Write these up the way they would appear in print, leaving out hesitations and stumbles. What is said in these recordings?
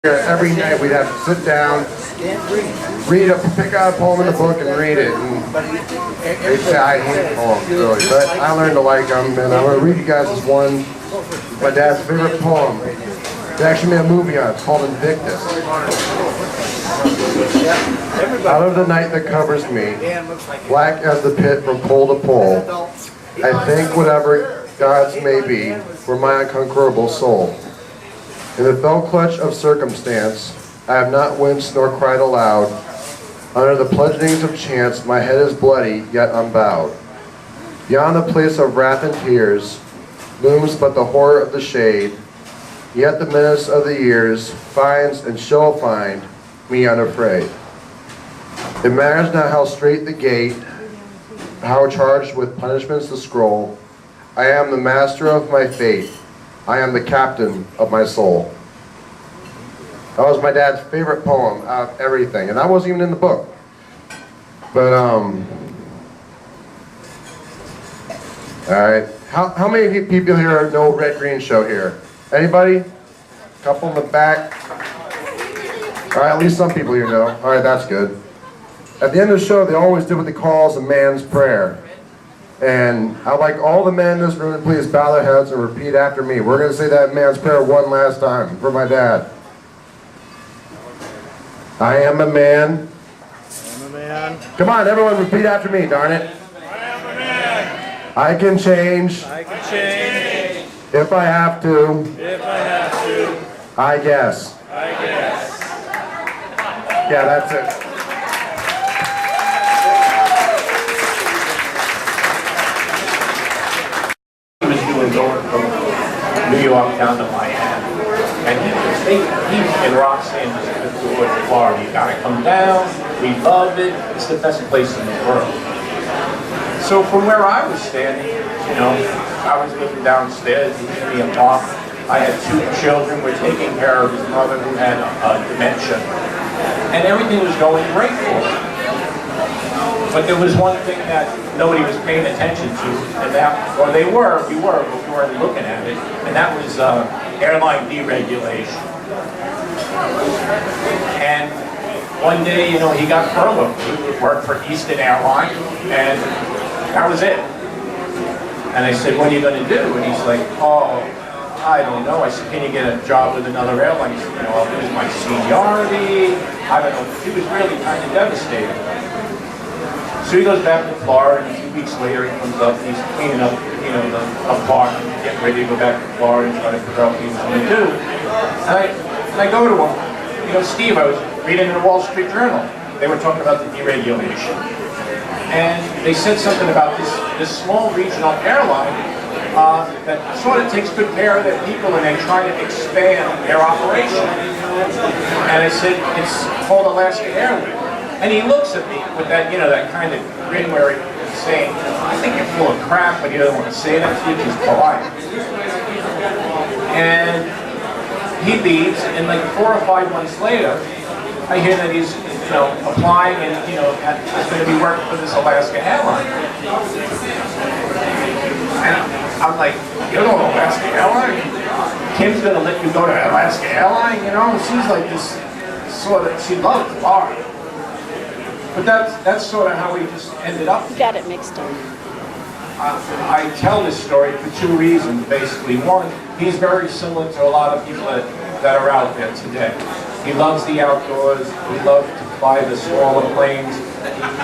Every night we'd have to sit down, pick out a poem in the book and read it. And they'd say I hate poems, really, but I learned to like them. And I'm going to read you guys this one, my dad's favorite poem. They actually made a movie on it. It's called Invictus. Out of the night that covers me, black as the pit from pole to pole, I think whatever gods may be for my unconquerable soul. In the fell clutch of circumstance, I have not winced nor cried aloud. Under the bludgeonings of chance, my head is bloody, yet unbowed. Beyond the place of wrath and tears, looms but the horror of the shade, yet the menace of the years finds and shall find me unafraid. It matters not how straight the gate, how charged with punishments the scroll. I am the master of my fate. I am the captain of my soul. That was my dad's favorite poem out of everything, and that wasn't even in the book. But alright. How many people here know Red Green Show here? Anybody? Couple in the back. Alright, at least some people here know. Alright, that's good. At the end of the show, they always do what they call a man's prayer. And I'd like all the men in this room to please bow their heads and repeat after me. We're going to say that man's prayer one last time for my dad. I am a man. I am a man. Come on, everyone, repeat after me, darn it. I am a man. I can change. I can change. If I have to. If I have to. I guess. I guess. Yeah, that's it. Going from New York down to Miami, and he and Roxanne just went to Florida. You gotta come down. We love it. It's the best place in the world. So from where I was standing, you know, I was living downstairs in the apartment. I had two children. We're taking care of his mother who had dementia, and everything was going great for her. But there was one thing that nobody was paying attention to, and that, or we were, but we weren't looking at it, and that was airline deregulation. And one day, you know, he got furloughed. He worked for Eastern Airline, and that was it. And I said, what are you going to do? And he's like, oh, I don't know. I said, can you get a job with another airline? He said, you know, it was my seniority. I don't know. He was really kind of devastated. So he goes back to Florida, and 2 weeks later he comes up and he's cleaning up, you know, the apartment, getting ready to go back to Florida and try to figure out what he was going to do. And I go to him, you know, Steve, I was reading in the Wall Street Journal. They were talking about the deregulation. And they said something about this small regional airline that sort of takes good care of their people and they try to expand their operation. And I said, it's called Alaska Airways. And he looks at me with that, you know, that kind of grin where he's saying, I think you're full of crap, but he doesn't want to say that to you, he's polite. And he leaves, and like 4 or 5 months later, I hear that he's, you know, applying and, you know, is going to be working for this Alaska airline. And I'm like, you know Alaska airline? Kim's going to let you go to Alaska airline, you know? She's like this sort of, she loves Florida. But that's sort of how we just ended up. You got it mixed up. I tell this story for 2 reasons, basically. One, he's very similar to a lot of people that are out there today. He loves the outdoors. He loved to fly the smaller planes.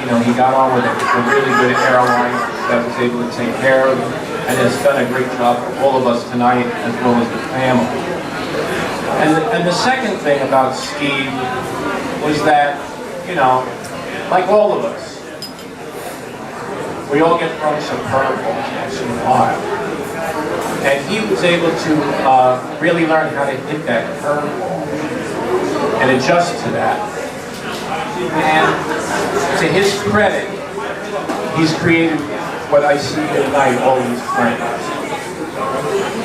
You know, he got on with it. It's a really good airline that was able to take care of him and has done a great job for all of us tonight as well as the family. And the second thing about Steve was that, you know, like all of us, we all get thrown some curveballs once in a while. And he was able to really learn how to hit that curveball and adjust to that. And to his credit, he's created what I see tonight, all these friends,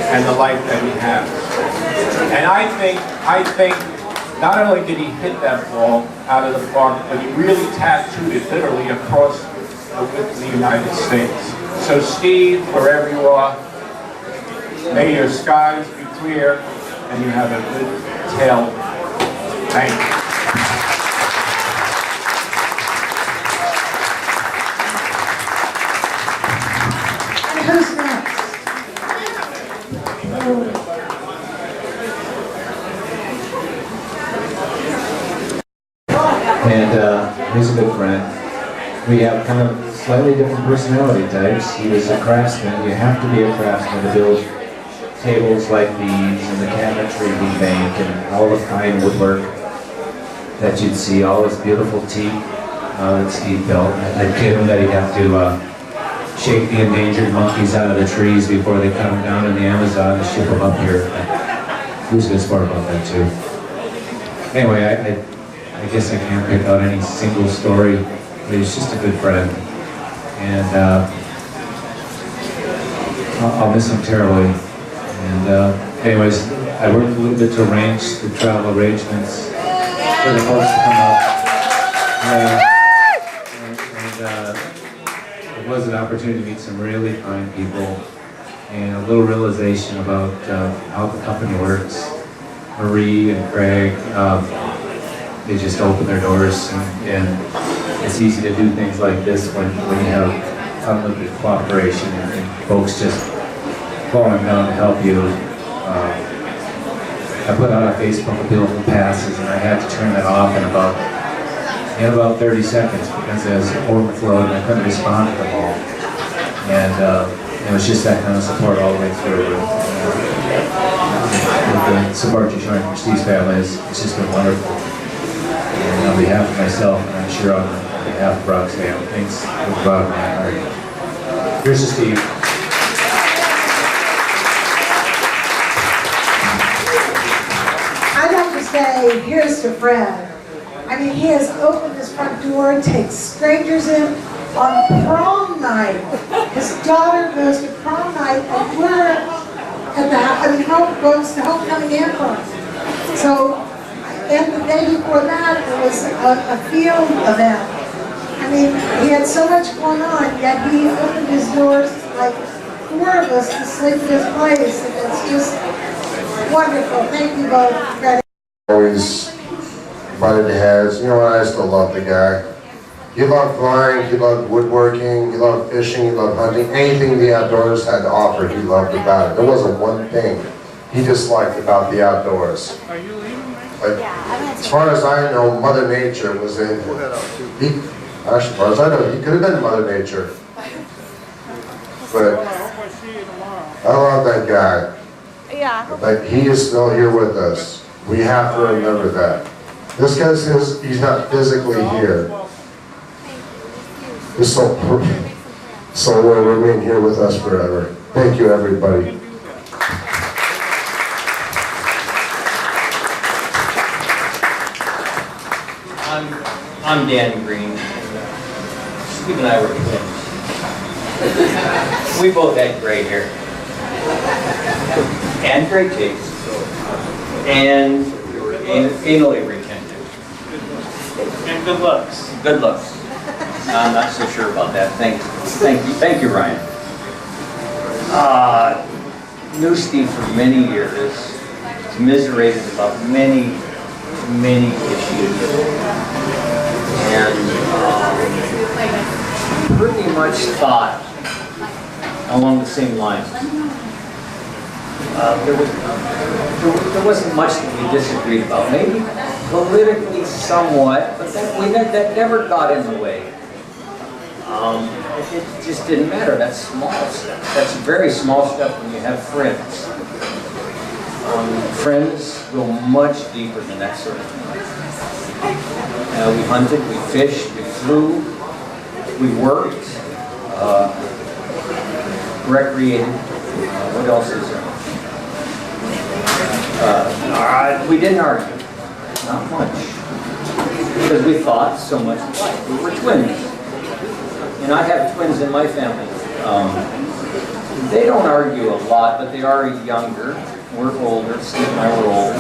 and the life that he has. And I think not only did he hit that ball out of the park, but he really tattooed it literally across the United States. So Steve, wherever you are, may your skies be clear and you have a good tail Thank you. And who's next? And he's a good friend. We have kind of slightly different personality types. He was a craftsman. You have to be a craftsman to build tables like these and the cabinetry we make and all the fine woodwork that you'd see, all this beautiful teak that Steve built. I kid him that he'd have to shake the endangered monkeys out of the trees before they cut them down in the Amazon and ship them up here. He was a good sport about that too. Anyway, I guess I can't pick out any single story, but he's just a good friend. And I'll miss him terribly. And anyways, I worked a little bit to arrange the travel arrangements for the folks to come up. It was an opportunity to meet some really fine people and a little realization about how the company works. Marie and Craig, they just open their doors, and it's easy to do things like this when you have unlimited cooperation and folks just falling down to help you. I put out on Facebook a bill for passes, and I had to turn that off in about 30 seconds because it was overflowed and I couldn't respond to them all. And it was just that kind of support all the way through. With the support you're showing from Steve's family, it's just been wonderful. And on behalf of myself, and I'm sure on behalf of Roxanne, thanks from the bottom of my heart. Here's to Steve. I'd like to say, here's to Fred. I mean, he has opened his front door and takes strangers in on prom night. His daughter goes to prom night, and we're at the house. I mean, Hope goes to homecoming and prom. So, and the day before that, it was a field event. I mean, he had so much going on, yet he opened his doors like 4 of us to sleep in his place, and it's just wonderful. Thank you both, Fred. Always butted heads. You know what? I still love the guy. He loved flying, he loved woodworking, he loved fishing, he loved hunting. Anything the outdoors had to offer, he loved about it. There wasn't one thing he disliked about the outdoors. Like, as far as I know, Mother Nature was in him. Actually, as far as I know, he could have been Mother Nature. But I love that guy. Yeah. But he is still here with us. We have to remember that. This guy says he's not physically here. His soul will remain here with us forever. Thank you, everybody. I'm Dan Green. Steve and I were twins. We both had gray hair. And great taste. And anally retentive. And good looks. Good looks. I'm not so sure about that. Thank you, Ryan. Knew Steve for many years. Commiserated about many issues. And pretty much thought along the same lines. There wasn't much that we disagreed about. Maybe politically somewhat, but that never got in the way. It just didn't matter. That's small stuff. That's very small stuff when you have friends. Friends go much deeper than that sort of thing. We hunted, we fished, we flew, we worked, recreated. What else is there? We didn't argue, not much, because we thought so much alike. We were twins, and I have twins in my family. They don't argue a lot, but they are younger. We're older. Steve and I were older,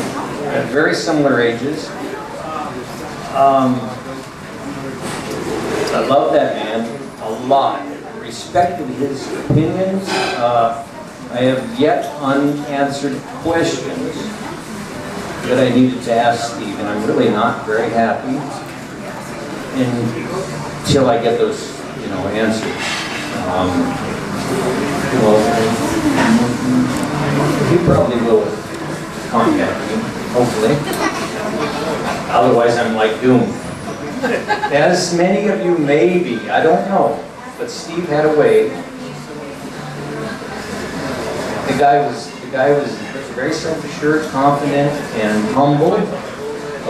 at very similar ages. I love that man a lot. Respected his opinions. I have yet unanswered questions that I needed to ask Steve, and I'm really not very happy until I get those, answers. Well, he probably will contact me, hopefully. Otherwise, I'm like doomed. As many of you may be, I don't know, but Steve had a way. The guy was very self-assured, confident, and humble,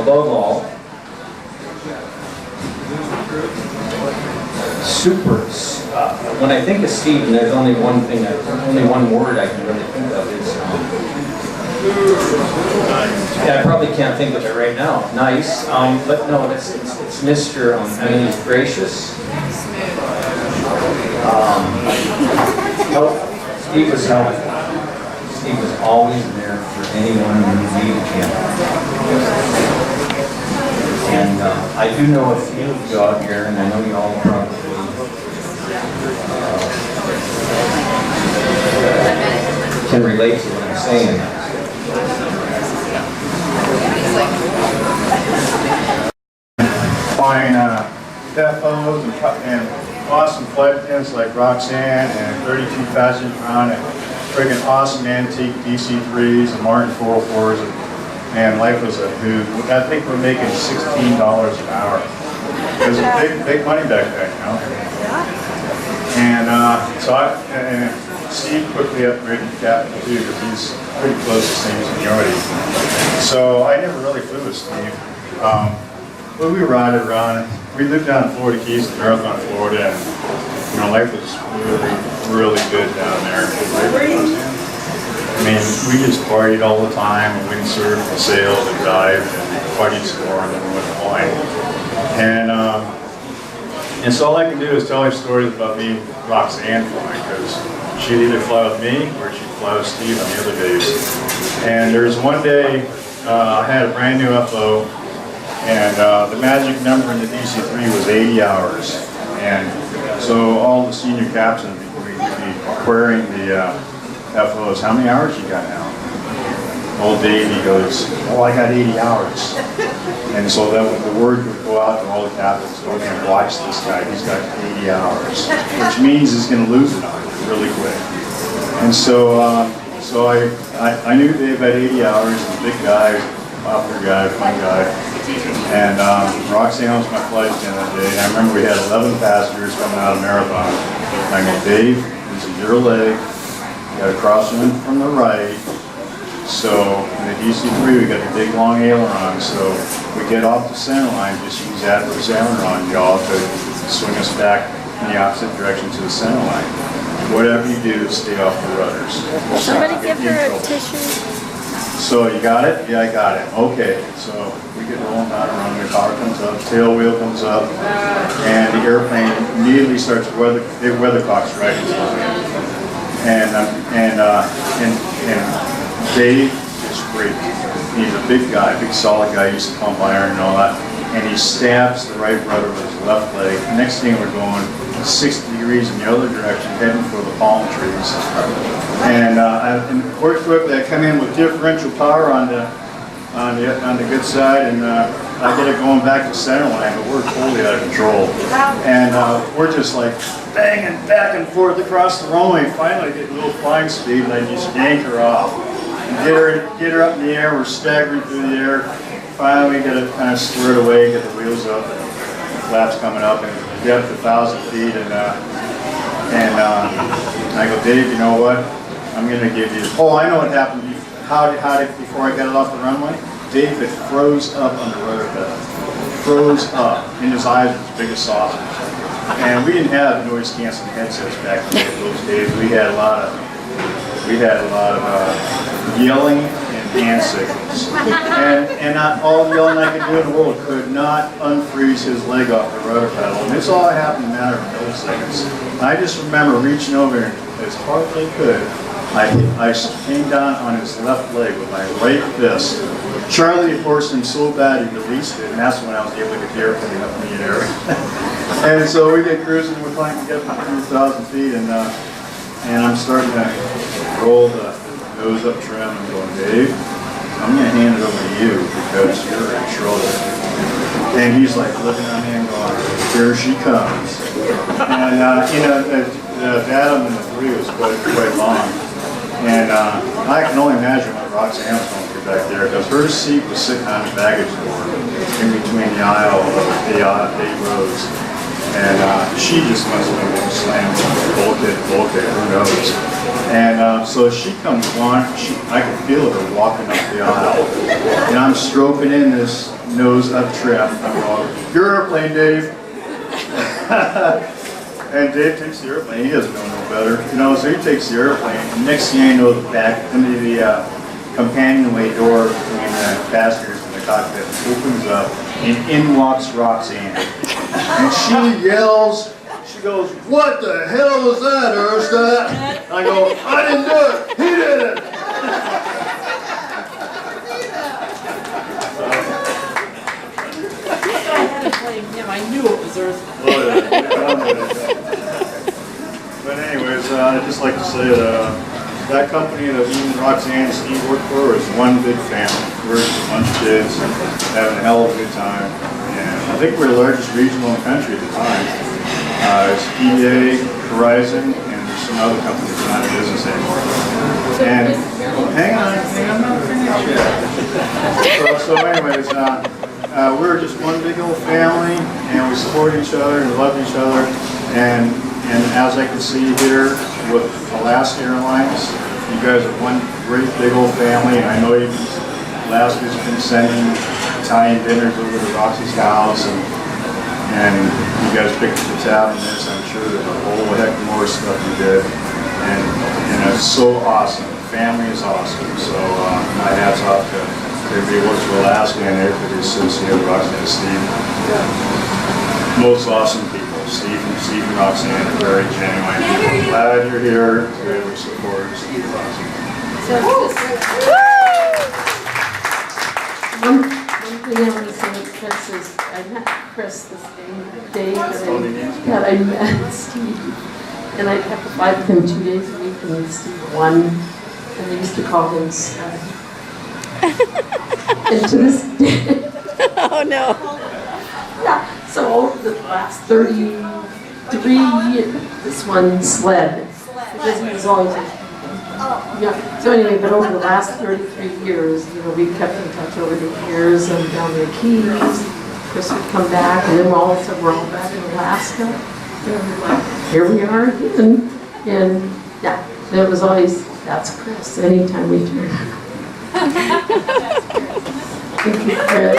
above all. Super. When I think of Steve, and there's only one word I can really think of is. Yeah, I probably can't think of it right now. Nice, but no, it's Mr. He's gracious. Steve was helpful. Steve was always there for anyone who needed him. And I do know a few of you out here, and I know you all probably can relate to what I'm saying. Buying FOs and awesome flight attendants like Roxanne and 32 passengers around and friggin' awesome antique DC-3s and Martin 404s and life was a hoot. I think we're making $16 an hour. It was big money back then, And and Steve quickly upgraded to captain too because he's pretty close to the same seniority. So I never really flew with Steve. But we rided around. We lived down in Florida Keys, Marathon, Florida, and life was really good down there. I mean, we just partied all the time, and windsurfed and sailed and dived and party score and then went flying. And so all I can do is tell you stories about me and Roxanne flying because she'd either fly with me or she'd fly with Steve on the other days. And there was one day I had a brand new FO. And the magic number in the DC-3 was 80 hours. And so all the senior captains would be querying the FOs, how many hours you got now? Old Dave, he goes, oh, I got 80 hours. And so that the word would go out to all the captains, go and watch this guy, he's got 80 hours. Which means he's going to lose it on you really quick. And so I knew Dave had 80 hours, a big guy, popular guy, fun guy. And Roxanne was my flight attendant that day. And I remember we had 11 passengers coming out of Marathon. And I go, Dave, this is your leg. You got to cross in from the right. So in the DC-3, we got the big long aileron. So we get off the center line, just use that for the aileron yaw to swing us back in the opposite direction to the center line. Whatever you do, stay off the rudders. Somebody give her a tissue. So you got it? Yeah, I got it. Okay, so we get rolling down the runway, power comes up, tail wheel comes up, and the airplane immediately starts weathercocks right into the wind. And Dave is great. He's a big guy, big solid guy, used to pump iron and all that. And he stabs the right rudder with his left leg. Next thing we're going 60 degrees in the other direction, heading for the palm trees. And very quickly I come in with differential power on the good side, and I get it going back to center line, but we're totally out of control. And we're just like banging back and forth across the runway. Finally I get a little flying speed and I just yank her off. And get her up in the air, we're staggering through the air. Finally we get it kind of squared away, get the wheels up, and flaps coming up, and get up to 1,000 feet, and I go, Dave, you know what? I'm going to give you, oh, I know what happened. How did, before I got it off the runway? David froze up on the rudder pedal. Froze up, and his eyes were as big as saucers. And we didn't have noise canceling headsets back in those days. We had a lot of yelling and hand signals. And not all the yelling I could do in the world could not unfreeze his leg off the rudder pedal. And this all happened in a matter of milliseconds. And I just remember reaching over and as hard as I could, I came down on his left leg with my right fist. Charlie forced him so bad he released it, and that's when I was able to get the airplane up in the air. And so we get cruising, we're climbing to get up to 2,000 feet, and I'm starting to roll the nose up trim and going, Dave, I'm going to hand it over to you because you're in trouble. And he's like looking at me and going, here she comes. And, the Adam and the 3 was quite long. And I can only imagine what Roxanne was going through back there because her seat was sitting on the baggage door in between the aisle of the 8 rows. And she just must have been slammed bulkhead, who knows. And so she comes on, I could feel her walking up the aisle. And I'm stroking in this nose up trim. I'm going, your airplane, Dave. And Dave takes the airplane, he doesn't know no better. So he takes the airplane, and next thing I know, the companionway door between the passengers and the cockpit opens up, and in walks Roxanne. And she yells, she goes, what the hell was that, Ersta? I go, I didn't do it, he did it. I knew it was Earth. But anyways, I'd just like to say that company that me and Roxanne and Steve work for is one big family. We're just a bunch of kids having a hell of a good time. And I think we're the largest regional in the country at the time. It's EA, Horizon, and there's some other companies that are not in business anymore. And hang on, I'm not finished yet. So anyways, we're just one big old family, and we support each other and love each other. And as I can see here with Alaska Airlines, you guys are one great big old family. And I know Alaska's been sending Italian dinners over to Roxy's house, and you guys picked up the tab on this. I'm sure there's a whole heck more stuff you did, and it's so awesome. The family is awesome. So my hat's off to everybody who works for Alaska and everybody associated with Roxanne and Steve. Most awesome people. Steve and Roxanne are very genuine people. Glad you're here. Glad we support Steve and Roxanne. One thing I want to say with Chris is I met Chris this day that I met Steve. And I'd have to fly with him 2 days a week, and Steve won. And they used to call him Stud. And to this day. Oh no. Yeah. So the last 33 years, this one sled. Because he was always yeah. So anyway, but over the last 33 years, we've kept in touch over the years and down the Keys. Chris would come back, and then all of a sudden we're all back in Alaska. And we're like, here we are again. And yeah, it was always, that's Chris, anytime we turn. Thank you, Chris.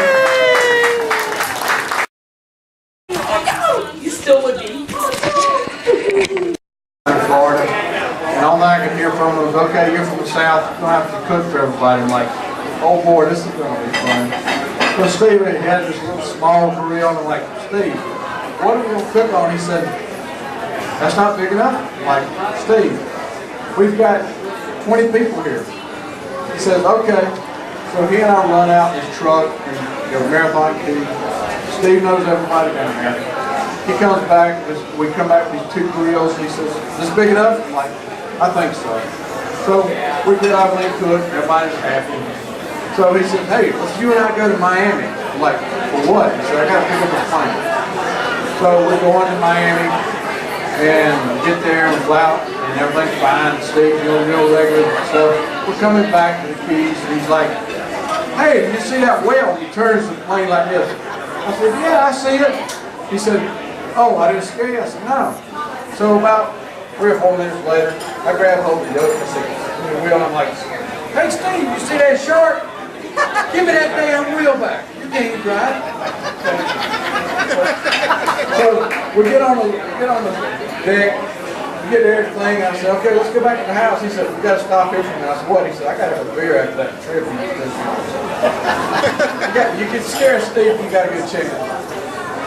You still would be. Florida, and all I could hear from him was, okay, you're from the South, you're going to have to cook for everybody. I'm like, oh boy, this is going to be fun. So Steve, he had this little small grill, and I'm like, Steve, what are we going to cook on? He said, that's not big enough. I'm like, Steve, we've got 20 people here. He says, okay. So he and I run out in his truck, and Marathon Key. Steve knows everybody down there. He comes back, we come back with these 2 grills, and he says, is this big enough? I'm like, I think so. So we did our main cook, everybody's happy. So he said, hey, let's you and I go to Miami. I'm like, for what? He said, I gotta pick up a plane. So we're going to Miami, and get there and fly out, and everything's fine. Steve's real regular stuff. We're coming back to the Keys, and he's like, hey, did you see that whale? He turns the plane like this. I said, yeah, I see it. He said, oh, I didn't scare you? I said, no. So about 3 or 4 minutes later, I grabbed hold of the yoke and I said, I'm like, hey Steve, you see that shark? Give me that damn wheel back. You can't drive. So we get on the deck, we get everything. I said, okay, let's go back to the house. He said, we got to stop here for a minute. I said, what? He said, I got to have a beer after that trip. You can scare Steve if you got a good chicken.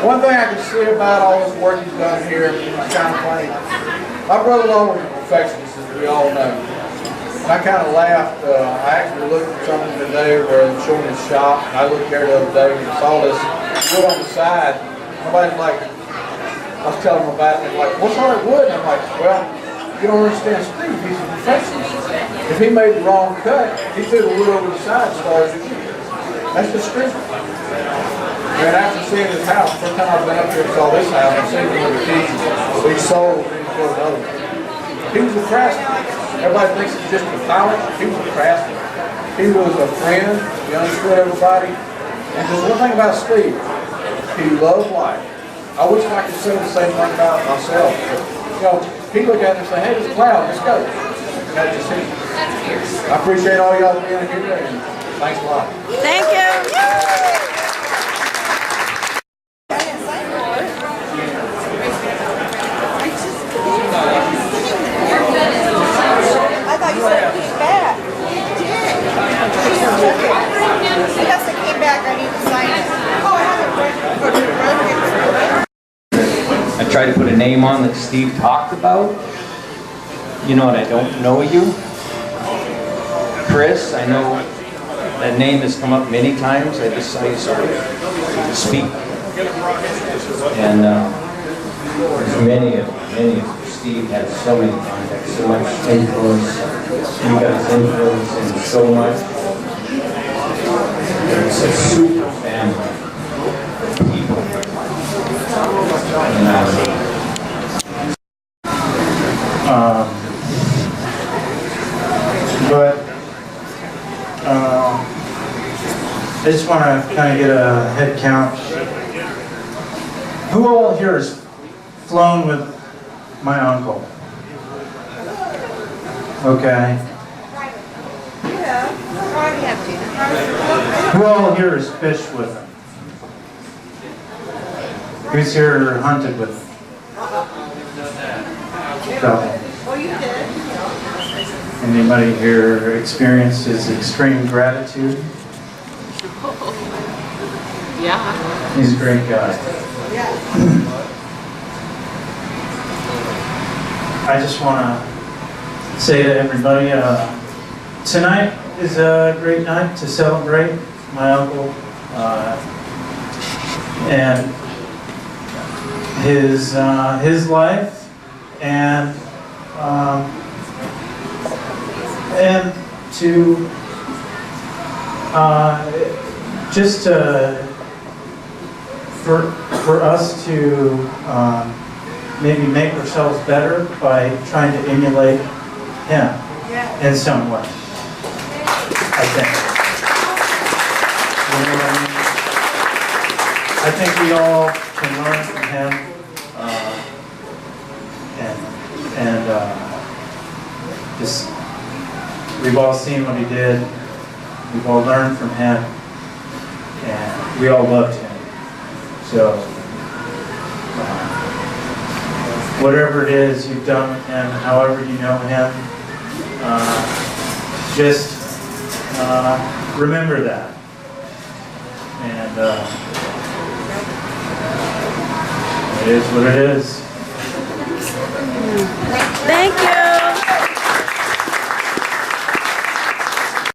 One thing I can say about all this work he's done here, it's kind of funny. My brother-in-law was a perfectionist, as we all know. And I kind of laughed. I actually looked at something today where I'm showing his shop, and I looked there the other day and saw this wood on the side. Nobody's like, I was telling them about it, and they're like, what's all that wood? And I'm like, well, you don't understand Steve, he's a perfectionist. If he made the wrong cut, he threw the wood over the side and started again. That's just Steve. And after seeing his house, first time I've been up here and saw this house, I've seen him in the kitchen. He sold and he built another one. He was a craftsman. Everybody thinks he's just a pilot. He was a craftsman. He was a friend. He understood everybody. And just one thing about Steve, he loved life. I wish I could say the same thing about myself. You know, he looked at it and said, hey, there's a cloud, let's go. That's just it. I appreciate all y'all being here and thanks a lot. Thank you. I thought you said it came back. I guess it came back, I need to sign it. Oh, I have it. I tried to put a name on that Steve talked about. You know, and I don't know you. Chris, I know that name has come up many times. I just saw you sort of speak. And there's many of Steve had so many contacts, so much influence. You guys influence him so much. It's a super family of people. I just want to kind of get a head count. Who all here has flown with my uncle? Okay. Who all here has fished with him? Who's here hunted with him? Oh, you did? Anybody here experienced his extreme gratitude? Yeah. He's a great guy. I just want to say to everybody, tonight is a great night to celebrate my uncle and his life and to just for us to maybe make ourselves better by trying to emulate him in some way, I think. You know what I mean? I think we all can learn from him, just we've all seen what he did. We've all learned from him, and we all loved him. So, whatever it is you've done with him, however you know him, just remember that. And it is what it is. Thank you.